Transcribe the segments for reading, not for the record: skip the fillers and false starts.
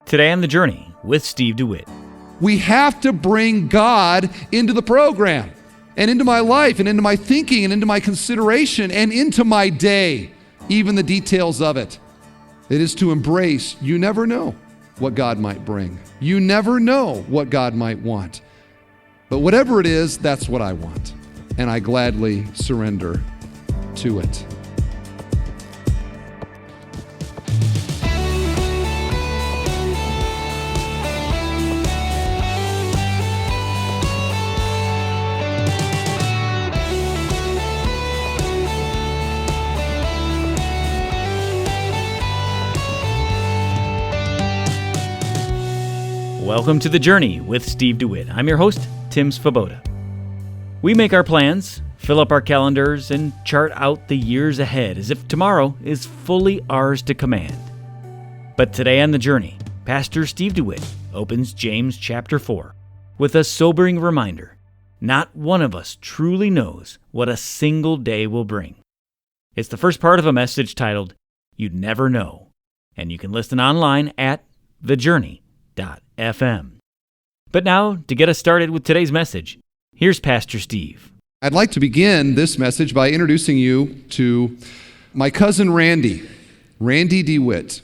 Today on The Journey with Steve DeWitt. We have to bring God into the program and into my life and into my thinking and into my consideration and into my day, even the details of it. It is to embrace, you never know what God might bring. You never know what God might want. But whatever it is, that's what I want. And I gladly surrender to it. Welcome to The Journey with Steve DeWitt. I'm your host, Tim Svoboda. We make our plans, fill up our calendars, and chart out the years ahead as if tomorrow is fully ours to command. But today on The Journey, Pastor Steve DeWitt opens James chapter 4 with a sobering reminder. Not one of us truly knows what a single day will bring. It's the first part of a message titled, You'd Never Know, and you can listen online at thejourney.fm. But now, to get us started with today's message, here's Pastor Steve. I'd like to begin this message by introducing you to my cousin Randy DeWitt,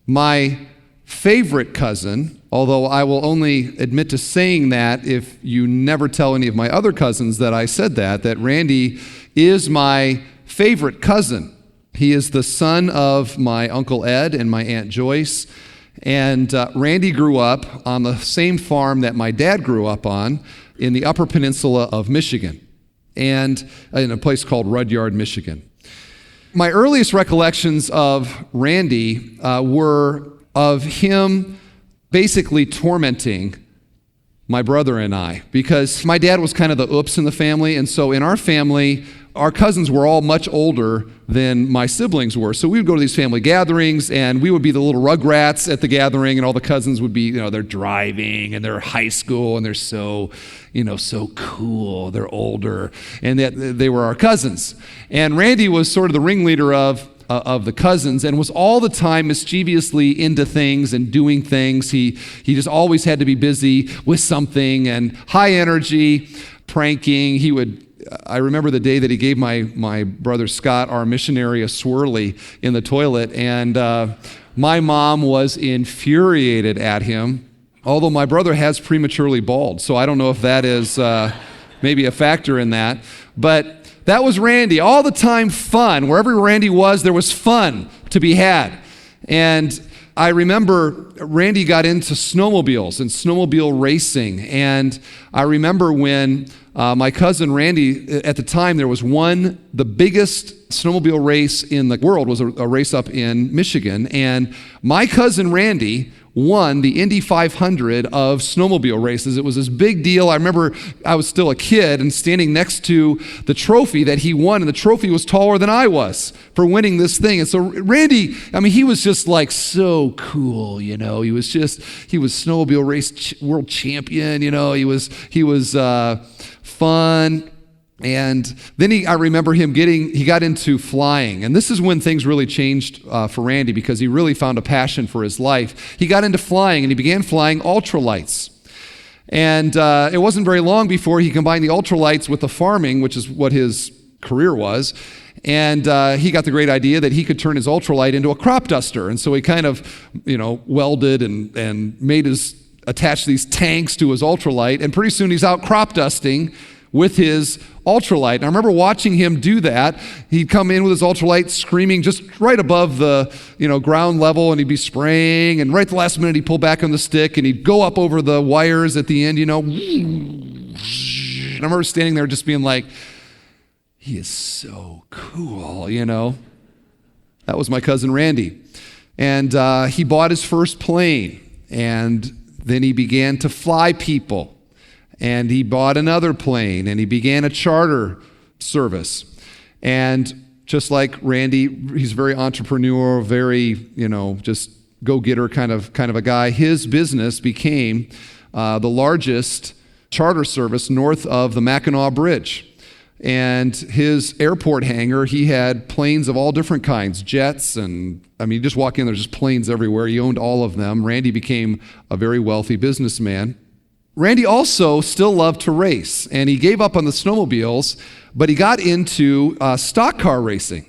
my favorite cousin, although I will only admit to saying that if you never tell any of my other cousins that I said that Randy is my favorite cousin. He is the son of my Uncle Ed and my Aunt Joyce. And Randy grew up on the same farm that my dad grew up on in the Upper Peninsula of Michigan, and in a place called Rudyard, Michigan. My earliest recollections of Randy were of him basically tormenting my brother and I, because my dad was kind of the oops in the family, and so in our family, our cousins were all much older than my siblings were. So we would go to these family gatherings, and we would be the little rugrats at the gathering, and all the cousins would be, they're driving, and they're high school, and they're so cool. They're older, and that they were our cousins. And Randy was sort of the ringleader of the cousins, and was all the time mischievously into things and doing things. He just always had to be busy with something, and high energy, pranking. I remember the day that he gave my brother Scott, our missionary, a swirly in the toilet, and my mom was infuriated at him, although my brother has prematurely bald, so I don't know if that is maybe a factor in that, but that was Randy. All the time fun. Wherever Randy was, there was fun to be had. And I remember Randy got into snowmobiles and snowmobile racing, and I remember when my cousin Randy, at the time there was the biggest snowmobile race in the world was a race up in Michigan, and my cousin Randy won the Indy 500 of snowmobile races. It was this big deal. I remember I was still a kid and standing next to the trophy that he won, and the trophy was taller than I was for winning this thing. And so Randy, he was just like so cool, he was snowmobile race world champion, he was fun. And then I remember he got into flying. And this is when things really changed for Randy, because he really found a passion for his life. He got into flying, and he began flying ultralights. And it wasn't very long before he combined the ultralights with the farming, which is what his career was. And he got the great idea that he could turn his ultralight into a crop duster. And so he kind of, welded and attached these tanks to his ultralight. And pretty soon he's out crop dusting with his ultralight. And I remember watching him do that. He'd come in with his ultralight screaming just right above the ground level, and he'd be spraying, and right at the last minute he'd pull back on the stick, and he'd go up over the wires at the end, And I remember standing there just being like, he is so cool, That was my cousin Randy. And he bought his first plane, and then he began to fly people. And he bought another plane, and he began a charter service. And just like Randy, he's very entrepreneurial, very, just go-getter kind of a guy. His business became the largest charter service north of the Mackinac Bridge. And his airport hangar, he had planes of all different kinds, jets, and you just walk in, there's just planes everywhere. He owned all of them. Randy became a very wealthy businessman. Randy also still loved to race, and he gave up on the snowmobiles, but he got into stock car racing.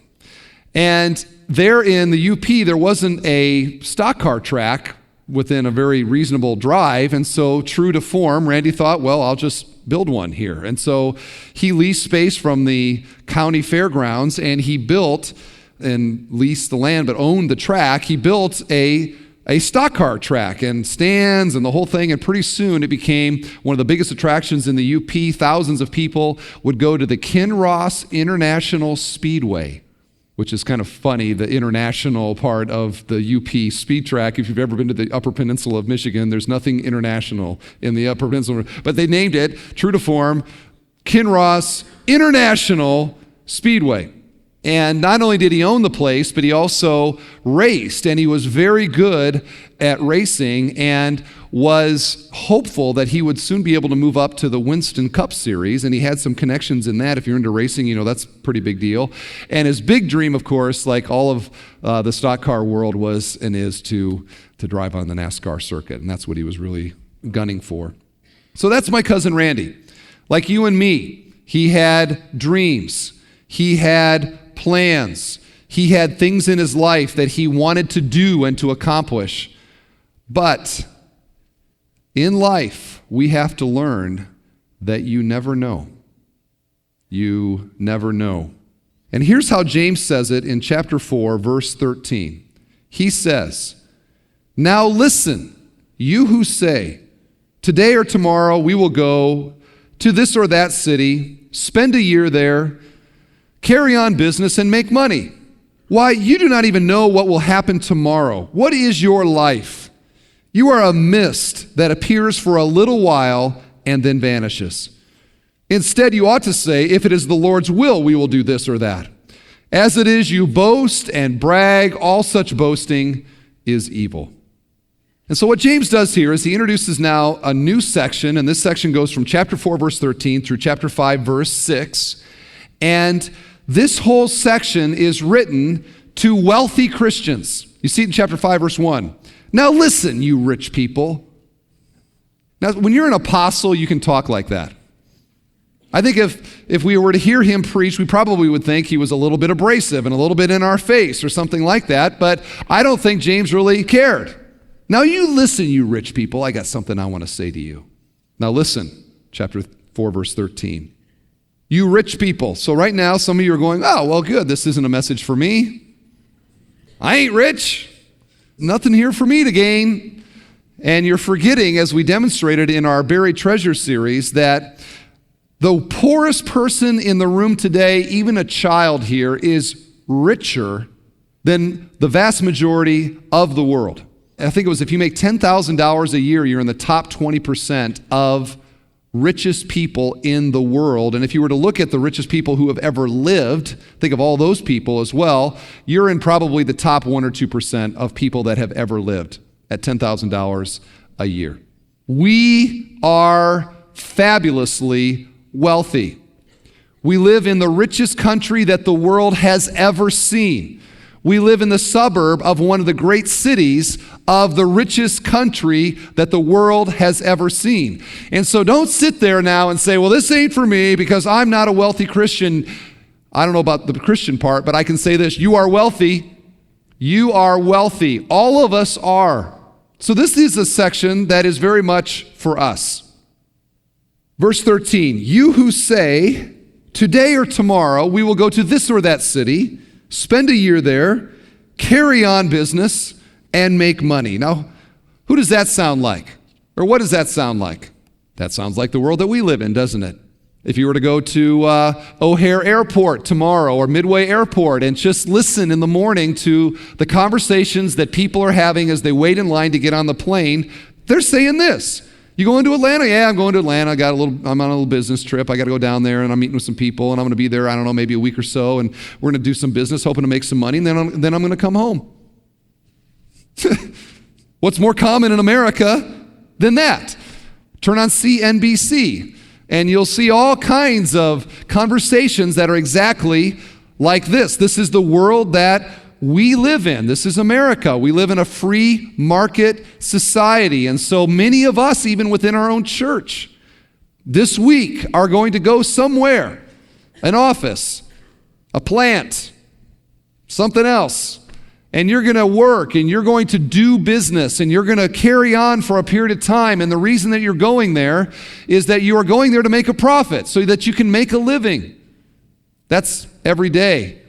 And there in the UP, there wasn't a stock car track within a very reasonable drive, and so true to form, Randy thought, well, I'll just build one here. And so he leased space from the county fairgrounds, and he built and leased the land but owned the track. He built a stock car track and stands and the whole thing, and pretty soon it became one of the biggest attractions in the UP. Thousands of people would go to the Kinross International Speedway, which is kind of funny, the international part of the UP speed track. If you've ever been to the Upper Peninsula of Michigan, there's nothing international in the Upper Peninsula. But they named it, true to form, Kinross International Speedway. And not only did he own the place, but he also raced, and he was very good at racing and was hopeful that he would soon be able to move up to the Winston Cup Series, and he had some connections in that. If you're into racing, you know that's a pretty big deal. And his big dream, of course, like all of the stock car world, was and is to drive on the NASCAR circuit, and that's what he was really gunning for. So that's my cousin Randy. Like you and me, he had dreams. He had plans. He had things in his life that he wanted to do and to accomplish. But in life, we have to learn that you never know. You never know. And here's how James says it in chapter 4, verse 13. He says, "Now listen, you who say, 'Today or tomorrow we will go to this or that city, spend a year there, carry on business, and make money.' Why, you do not even know what will happen tomorrow. What is your life? You are a mist that appears for a little while and then vanishes. Instead, you ought to say, 'If it is the Lord's will, we will do this or that.' As it is, you boast and brag. All such boasting is evil." And so what James does here is he introduces now a new section, and this section goes from chapter 4, verse 13 through chapter 5, verse 6. And this whole section is written to wealthy Christians. You see it in chapter 5, verse 1. "Now listen, you rich people." Now, when you're an apostle, you can talk like that. I think if we were to hear him preach, we probably would think he was a little bit abrasive and a little bit in our face or something like that, but I don't think James really cared. "Now you listen, you rich people. I got something I want to say to you." Now listen, chapter 4, verse 13. "You rich people." So right now, some of you are going, "Oh, well, good. This isn't a message for me. I ain't rich. Nothing here for me to gain." And you're forgetting, as we demonstrated in our Buried Treasure series, that the poorest person in the room today, even a child here, is richer than the vast majority of the world. I think it was if you make $10,000 a year, you're in the top 20% of richest people in the world. And if you were to look at the richest people who have ever lived, think of all those people as well, you're in probably the top 1 or 2% of people that have ever lived at $10,000 a year. We are fabulously wealthy. We live in the richest country that the world has ever seen. We live in the suburb of one of the great cities of the richest country that the world has ever seen. And so don't sit there now and say, "Well, this ain't for me because I'm not a wealthy Christian." I don't know about the Christian part, but I can say this: you are wealthy. You are wealthy. All of us are. So this is a section that is very much for us. Verse 13, "You who say, 'Today or tomorrow we will go to this or that city, spend a year there, carry on business, and make money.'" Now, who does that sound like? Or what does that sound like? That sounds like the world that we live in, doesn't it? If you were to go to O'Hare Airport tomorrow or Midway Airport and just listen in the morning to the conversations that people are having as they wait in line to get on the plane, they're saying this: "You going to Atlanta?" "Yeah, I'm going to Atlanta. I'm on a little business trip. I got to go down there, and I'm meeting with some people, and I'm going to be there, I don't know, maybe a week or so, and we're going to do some business, hoping to make some money, and then I'm going to come home." What's more common in America than that? Turn on CNBC, And you'll see all kinds of conversations that are exactly like this. This is the world that we live in. This is America. We live in a free market society. And so many of us, even within our own church, this week are going to go somewhere, an office, a plant, something else. And you're going to work and you're going to do business and you're going to carry on for a period of time. And the reason that you're going there is that you are going there to make a profit so that you can make a living. That's every day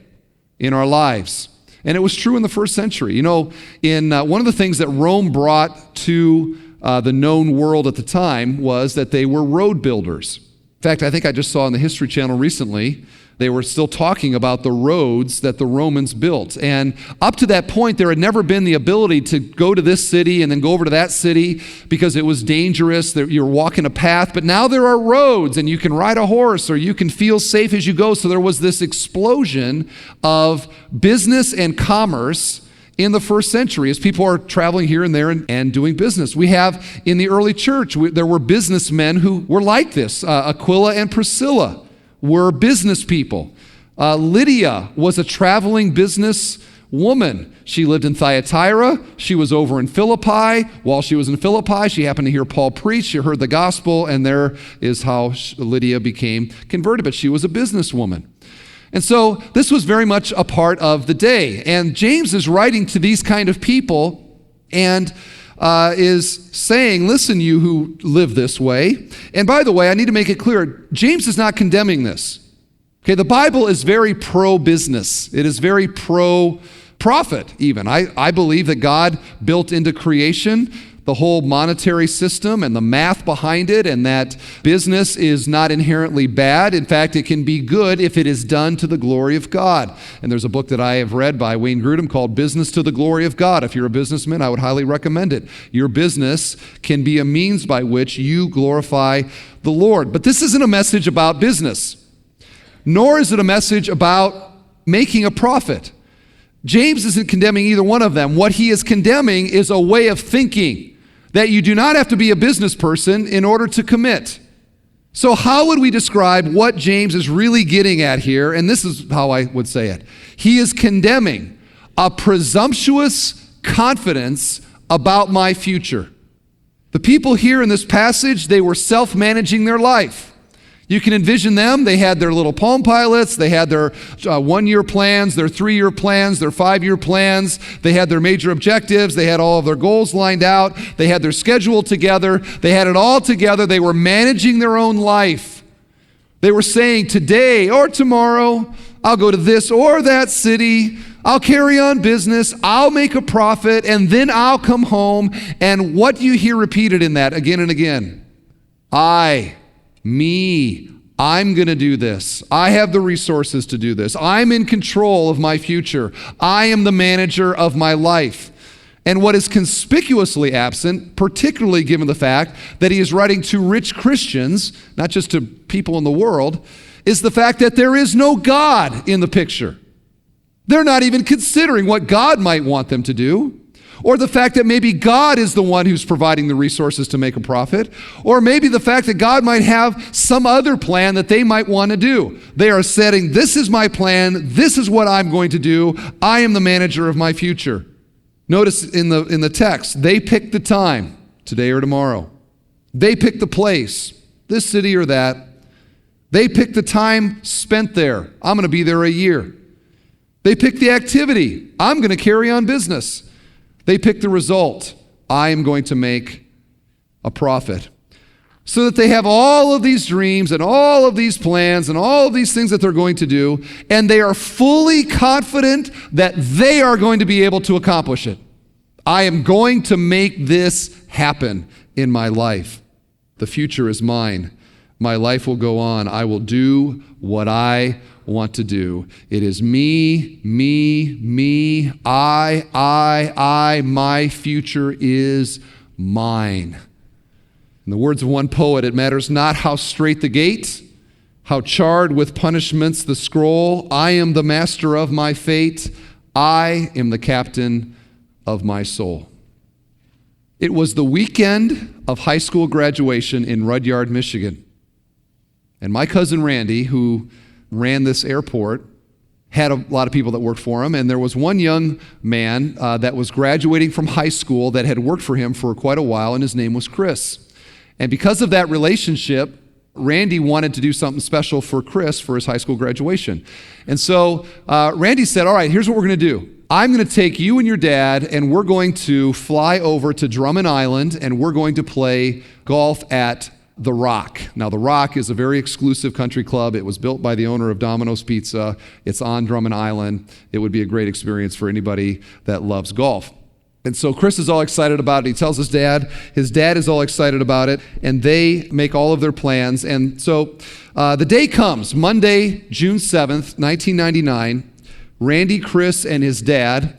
in our lives. And it was true in the first century. You know, in one of the things that Rome brought to the known world at the time was that they were road builders. In fact, I think I just saw on the History Channel recently, they were still talking about the roads that the Romans built. And up to that point, there had never been the ability to go to this city and then go over to that city because it was dangerous, that you're walking a path. But now there are roads and you can ride a horse or you can feel safe as you go. So there was this explosion of business and commerce in the first century as people are traveling here and there and doing business. We have in the early church, there were businessmen who were like this. Aquila and Priscilla were business people. Lydia was a traveling business woman. She lived in Thyatira. She was over in Philippi. While she was in Philippi, she happened to hear Paul preach. She heard the gospel, and there is how Lydia became converted. But she was a businesswoman. And so this was very much a part of the day. And James is writing to these kind of people and is saying, listen, you who live this way. And by the way, I need to make it clear, James is not condemning this. Okay, the Bible is very pro-business. It is very pro-profit even. I believe that God built into creation the whole monetary system and the math behind it, and that business is not inherently bad. In fact, it can be good if it is done to the glory of God. And there's a book that I have read by Wayne Grudem called Business to the Glory of God. If you're a businessman, I would highly recommend it. Your business can be a means by which you glorify the Lord. But this isn't a message about business, nor is it a message about making a profit. James isn't condemning either one of them. What he is condemning is a way of thinking that you do not have to be a business person in order to commit. So how would we describe what James is really getting at here? And this is how I would say it. He is condemning a presumptuous confidence about my future. The people here in this passage, they were self-managing their life. You can envision them. They had their little Palm Pilots. They had their 1-year plans, their 3-year plans, their 5-year plans. They had their major objectives. They had all of their goals lined out. They had their schedule together. They had it all together. They were managing their own life. They were saying, today or tomorrow, I'll go to this or that city. I'll carry on business. I'll make a profit, and then I'll come home. And what do you hear repeated in that again and again? Me, I'm going to do this. I have the resources to do this. I'm in control of my future. I am the manager of my life. And what is conspicuously absent, particularly given the fact that he is writing to rich Christians, not just to people in the world, is the fact that there is no God in the picture. They're not even considering what God might want them to do. Or the fact that maybe God is the one who's providing the resources to make a profit. Or maybe the fact that God might have some other plan that they might want to do. They are setting, this is my plan, this is what I'm going to do, I am the manager of my future. Notice in the text, they picked the time, today or tomorrow. They picked the place, this city or that. They picked the time spent there. I'm going to be there a year. They picked the activity. I'm going to carry on business. They pick the result. I am going to make a profit. So that they have all of these dreams and all of these plans and all of these things that they're going to do, and they are fully confident that they are going to be able to accomplish it. I am going to make this happen in my life. The future is mine. My life will go on. I will do what I want to do. It is me, I, my future is mine. In the words of one poet, it matters not how straight the gate, how charred with punishments the scroll. I am the master of my fate. I am the captain of my soul. It was the weekend of high school graduation in Rudyard, Michigan. And my cousin Randy, who ran this airport, had a lot of people that worked for him, and there was one young man that was graduating from high school that had worked for him for quite a while, and his name was Chris. And because of that relationship, Randy wanted to do something special for Chris for his high school graduation. And so Randy said, all right, here's what we're going to do. I'm going to take you and your dad, and we're going to fly over to Drummond Island, and we're going to play golf at The Rock. Now, The Rock is a very exclusive country club. It was built by the owner of Domino's Pizza. It's on Drummond Island. It would be a great experience for anybody that loves golf. And so Chris is all excited about it. He tells his dad is all excited about it, and they make all of their plans. And so the day comes, Monday, June 7th, 1999. Randy, Chris, and his dad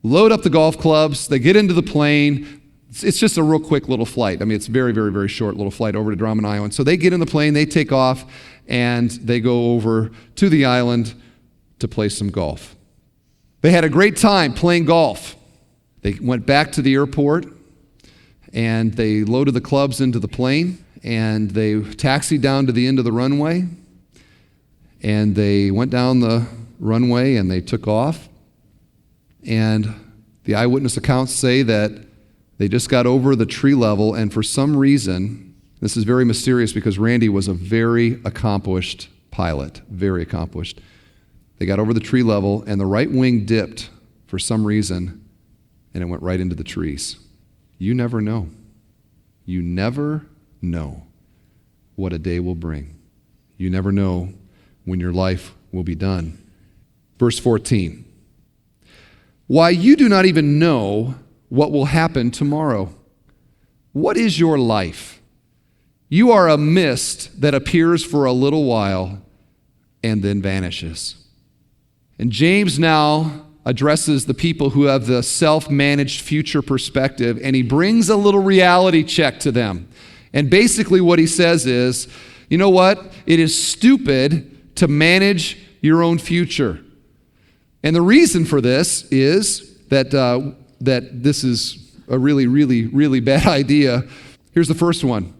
load up the golf clubs. They get into the plane. It's just a real quick little flight. I mean, it's a very, very, very short little flight over to Drummond Island. So they get in the plane, they take off, and they go over to the island to play some golf. They had a great time playing golf. They went back to the airport, and they loaded the clubs into the plane, and they taxied down to the end of the runway, and they went down the runway, and they took off. And the eyewitness accounts say that they just got over the tree level, and for some reason, this is very mysterious because Randy was a very accomplished pilot, very accomplished. They got over the tree level, and the right wing dipped for some reason, and it went right into the trees. You never know. You never know what a day will bring. You never know when your life will be done. Verse 14. Why, you do not even know what will happen tomorrow. What is your life? You are a mist that appears for a little while and then vanishes. And James now addresses the people who have the self-managed future perspective, and he brings a little reality check to them. And basically what he says is, you know what? It is stupid to manage your own future. And the reason for this is that this is a really, really, really bad idea. Here's the first one.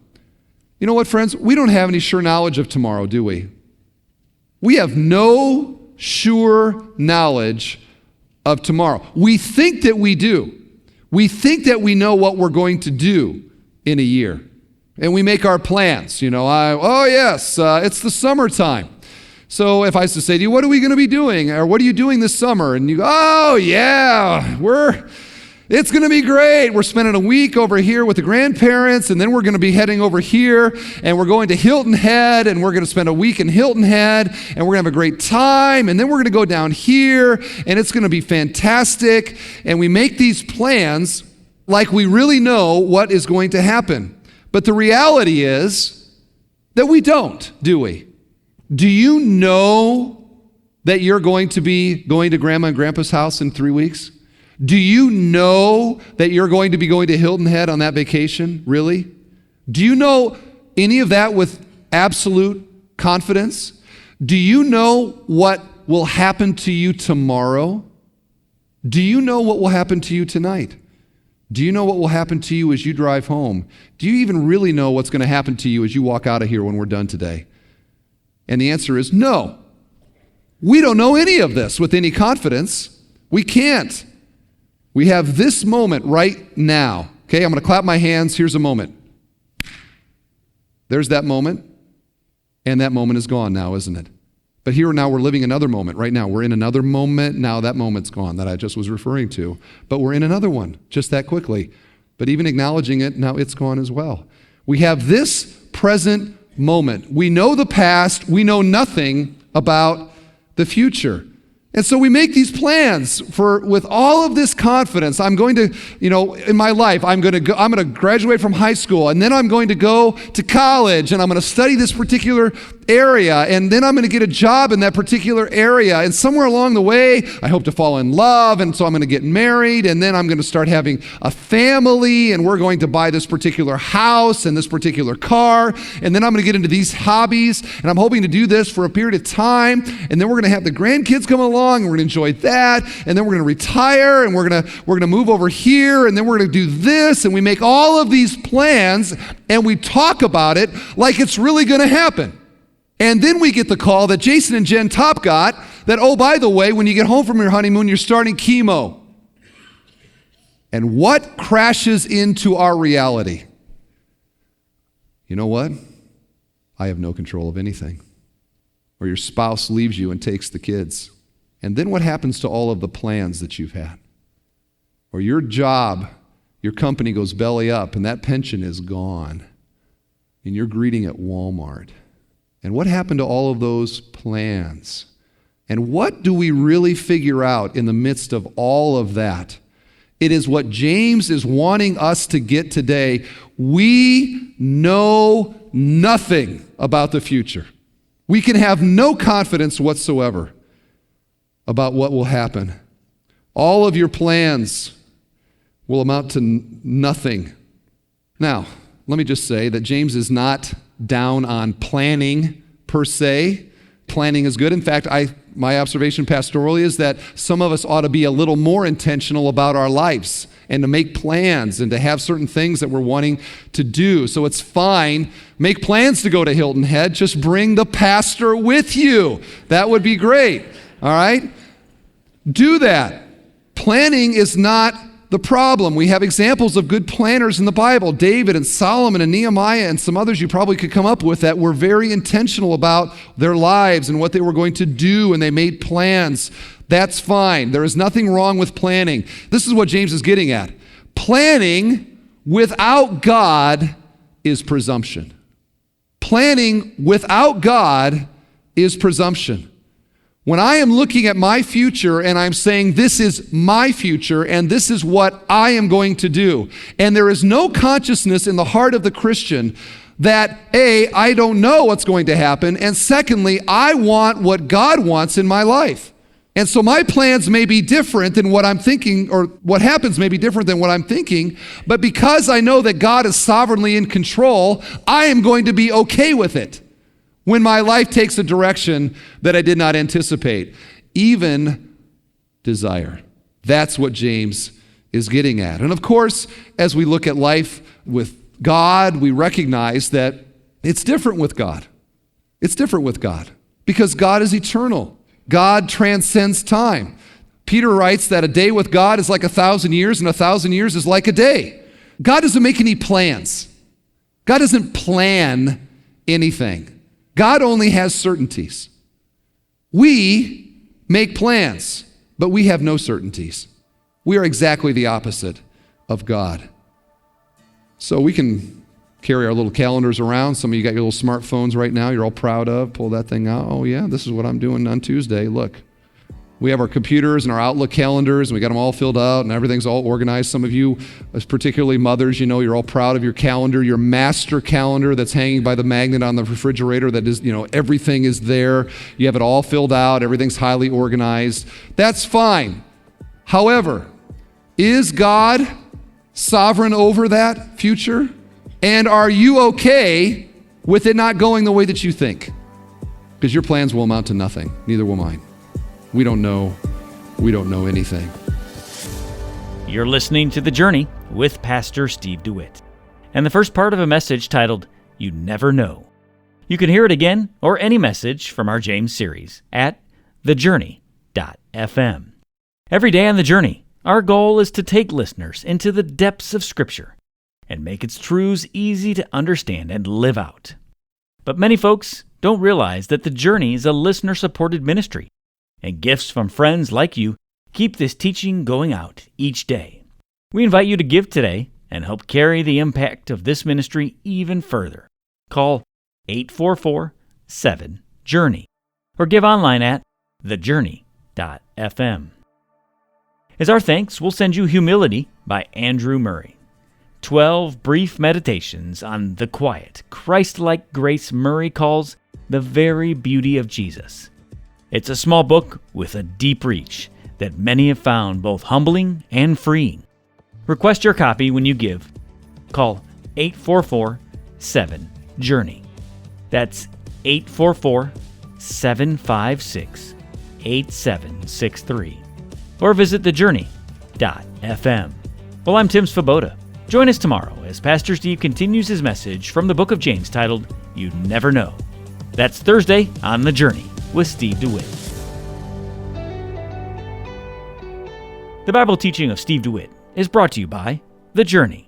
You know what, friends? We don't have any sure knowledge of tomorrow, do we? We have no sure knowledge of tomorrow. We think that we do. We think that we know what we're going to do in a year. And we make our plans. You know, it's the summertime. So if I was to say to you, what are we going to be doing? Or what are you doing this summer? And you go, oh yeah, it's going to be great. We're spending a week over here with the grandparents, and then we're going to be heading over here, and we're going to Hilton Head, and we're going to spend a week in Hilton Head, and we're going to have a great time, and then we're going to go down here, and it's going to be fantastic. And we make these plans like we really know what is going to happen. But the reality is that we don't, do we? Do you know that you're going to be going to Grandma and Grandpa's house in 3 weeks? Do you know that you're going to be going to Hilton Head on that vacation? Really? Do you know any of that with absolute confidence? Do you know what will happen to you tomorrow? Do you know what will happen to you tonight? Do you know what will happen to you as you drive home? Do you even really know what's going to happen to you as you walk out of here when we're done today? And the answer is no. We don't know any of this with any confidence. We can't. We have this moment right now. Okay, I'm going to clap my hands. Here's a moment. There's that moment. And that moment is gone now, isn't it? But here now we're living another moment right now. We're in another moment. Now that moment's gone that I just was referring to. But we're in another one just that quickly. But even acknowledging it, now it's gone as well. We have this present moment. We know the past. We know nothing about the future. And so we make these plans with all of this confidence. I'm going to, in my life, I'm going to graduate from high school, and then I'm going to go to college, and I'm going to study this particular area, and then I'm going to get a job in that particular area. And somewhere along the way, I hope to fall in love, and so I'm going to get married, and then I'm going to start having a family, and we're going to buy this particular house and this particular car, and then I'm going to get into these hobbies, and I'm hoping to do this for a period of time, and then we're going to have the grandkids come along, and we're going to enjoy that, and then we're going to retire, and we're going to move over here, and then we're going to do this, and we make all of these plans, and we talk about it like it's really going to happen. And then we get the call that Jason and Jen Top got that, oh, by the way, when you get home from your honeymoon, you're starting chemo. And what crashes into our reality? You know what? I have no control of anything. Or your spouse leaves you and takes the kids. And then what happens to all of the plans that you've had? Or your job, your company goes belly up and that pension is gone. And you're greeting at Walmart. And what happened to all of those plans? And what do we really figure out in the midst of all of that? It is what James is wanting us to get today. We know nothing about the future. We can have no confidence whatsoever about what will happen. All of your plans will amount to nothing. Now, let me just say that James is not down on planning per se. Planning is good. In fact, my observation pastorally is that some of us ought to be a little more intentional about our lives and to make plans and to have certain things that we're wanting to do. So it's fine. Make plans to go to Hilton Head. Just bring the pastor with you. That would be great. All right? Do that. Planning is not the problem. We have examples of good planners in the Bible. David and Solomon and Nehemiah and some others you probably could come up with that were very intentional about their lives and what they were going to do, and they made plans. That's fine. There is nothing wrong with planning. This is what James is getting at. Planning without God is presumption. Planning without God is presumption. When I am looking at my future and I'm saying this is my future and this is what I am going to do, and there is no consciousness in the heart of the Christian that A, I don't know what's going to happen, and secondly, I want what God wants in my life. And so my plans may be different than what I'm thinking, or what happens may be different than what I'm thinking, but because I know that God is sovereignly in control, I am going to be okay with it when my life takes a direction that I did not anticipate, even desire. That's what James is getting at. And of course, as we look at life with God, we recognize that it's different with God. It's different with God because God is eternal. God transcends time. Peter writes that a day with God is like 1,000 years, and 1,000 years is like a day. God doesn't make any plans. God doesn't plan anything. God only has certainties. We make plans, but we have no certainties. We are exactly the opposite of God. So we can carry our little calendars around. Some of you got your little smartphones right now you're all proud of. Pull that thing out. Oh yeah, this is what I'm doing on Tuesday. Look. We have our computers and our Outlook calendars, and we got them all filled out, and everything's all organized. Some of you, particularly mothers, you know, you're all proud of your calendar, your master calendar that's hanging by the magnet on the refrigerator that is, you know, everything is there. You have it all filled out. Everything's highly organized. That's fine. However, is God sovereign over that future? And are you okay with it not going the way that you think? Because your plans will amount to nothing. Neither will mine. We don't know anything. You're listening to The Journey with Pastor Steve DeWitt, and the first part of a message titled, You Never Know. You can hear it again, or any message from our James series, at thejourney.fm. Every day on The Journey, our goal is to take listeners into the depths of Scripture and make its truths easy to understand and live out. But many folks don't realize that The Journey is a listener-supported ministry, and gifts from friends like you keep this teaching going out each day. We invite you to give today and help carry the impact of this ministry even further. Call 844-7-JOURNEY or give online at thejourney.fm. As our thanks, we'll send you Humility by Andrew Murray. 12 brief meditations on the quiet, Christ-like grace Murray calls the very beauty of Jesus. It's a small book with a deep reach that many have found both humbling and freeing. Request your copy when you give. Call 844-7-JOURNEY. That's 844-756-8763. Or visit thejourney.fm. Well, I'm Tim Svoboda. Join us tomorrow as Pastor Steve continues his message from the book of James titled, You Never Know. That's Thursday on The Journey with Steve DeWitt. The Bible teaching of Steve DeWitt is brought to you by The Journey.